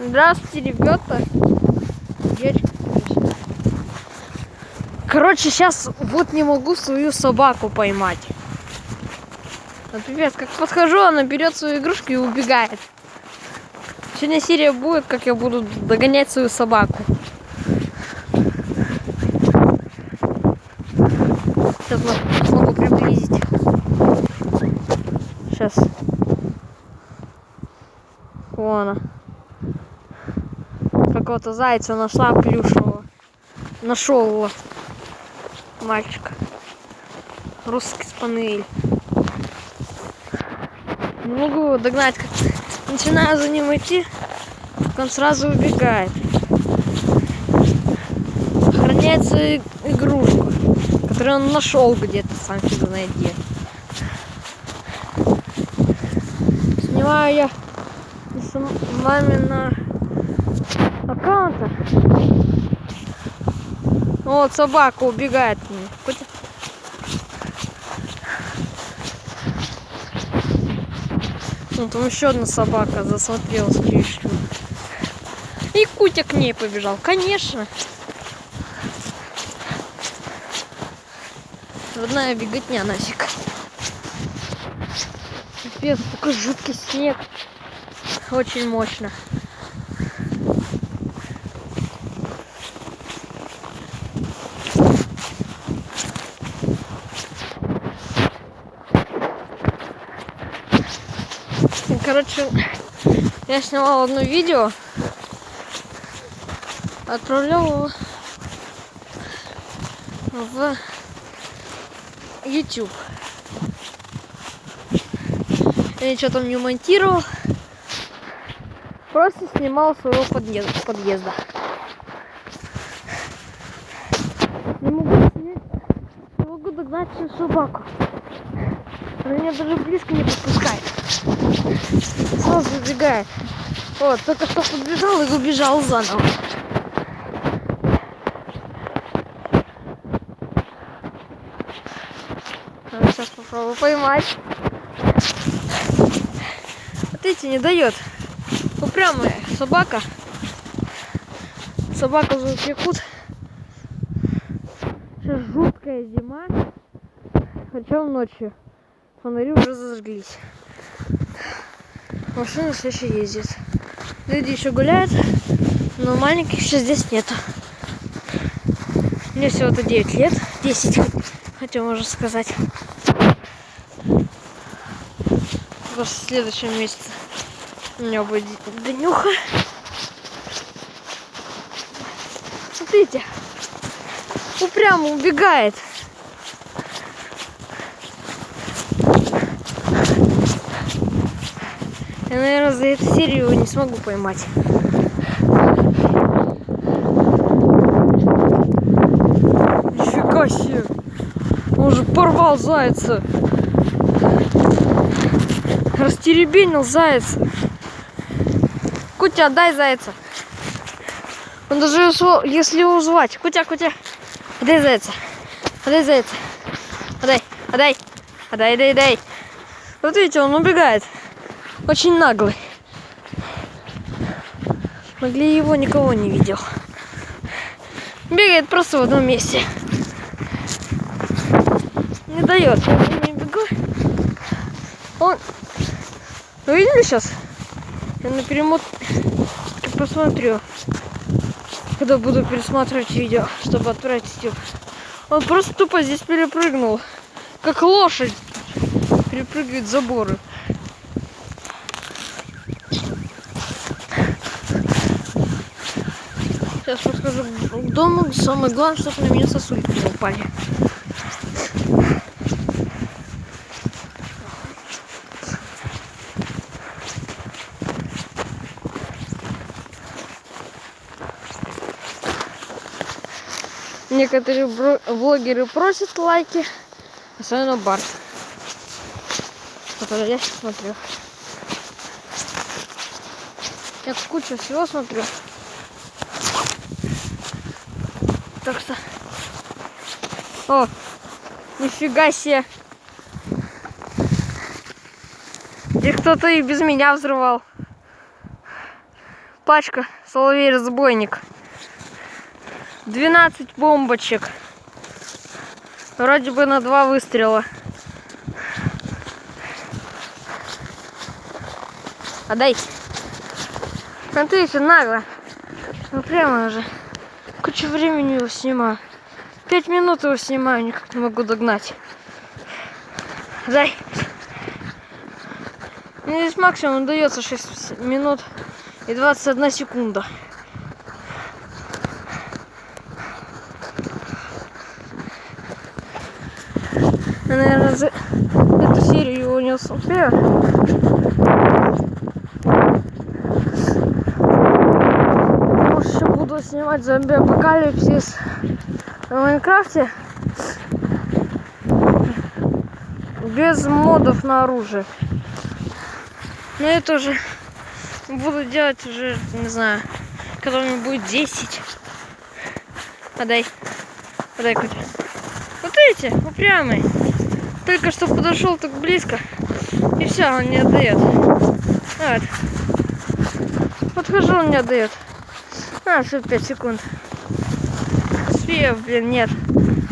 Здравствуйте, ребята. Короче, сейчас вот не могу свою собаку поймать. Например, как подхожу, она берет свою игрушку и убегает. Сегодня серия будет, как я буду догонять свою собаку. Сейчас смогу приблизить. Сейчас. Вон она. Какого-то зайца нашла плюшевого. Нашел его. Мальчик. Русский спаниель. Не могу его догнать. Начинаю за ним идти, он сразу убегает. Охраняет свою игрушку, которую он нашел где-то, сам фиг знает где. Снимаю я с маминого аккаунта. Вот собака убегает от меня. Ну, там еще одна собака засмотрелась клещу. И Кутя к ней побежал, конечно. Родная беготня нафиг. Капец, такой жуткий снег. Очень мощно. Короче, я снимал одно видео, отправлял его в YouTube. Я ничего там не монтировал, просто снимал своего подъезда. Не могу снять, не могу догнать свою собаку. Она меня даже близко не подпускает. Сразу убегает. Вот, только что подбежал и убежал заново. Сейчас попробую поймать. Вот эти не дает. Упрямая собака. Собака зовут Якут. Сейчас жуткая зима. Причем ночью. Фонари уже зажглись. Машины все еще ездят. Люди еще гуляют, но маленьких еще здесь нету. Мне всего-то 9 лет, 10, хотя можно сказать. В следующем месяце у меня будет Данюха. Смотрите, упрямо убегает. Я, наверное, за эту серию его не смогу поймать. Нифига себе! Он уже порвал зайца. Растеребенил зайца. Кутя, отдай зайца. Он даже если его звать. Кутя, Кутя. Отдай зайца. Отдай зайца. Отдай. Вот видите, он убегает. Очень наглый. Могли его никого не видел. Бегает просто в одном месте. Не дает. Я не бегу. Он... Вы видели сейчас? Я на перемотке посмотрю. Когда буду пересматривать видео, чтобы отправить YouTube. Он просто тупо здесь перепрыгнул. Как лошадь. Перепрыгивает заборы. Сейчас подхожу к дому. Самое главное, чтобы на меня сосульки не упали. Некоторые блогеры просят лайки, особенно Барт, который я сейчас смотрю. Я кучу всего смотрю. Так что... О, нифига себе. Здесь кто-то и без меня взрывал. пачка соловей-разбойник. 12 бомбочек. Вроде бы на 2 выстрела. Отдай. Смотрите, нагло. Ну прямо уже. Кучу времени его снимаю. 5 минут его снимаю, никак не могу догнать. Дай. Мне здесь максимум дается 6 минут и 21 секунда. Я, наверное, за эту серию его не успею. Может, еще буду снимать зомби-апокалипсис в Майнкрафте без модов на оружие. Но это уже буду делать уже, не знаю, когда мне будет 10. Подай. Подай, Котя. Вот видите, упрямый. Только что подошел так близко. И все, он не отдает. Вот. Подхожу, он не отдает. Все 5 секунд. Успею, блин, нет.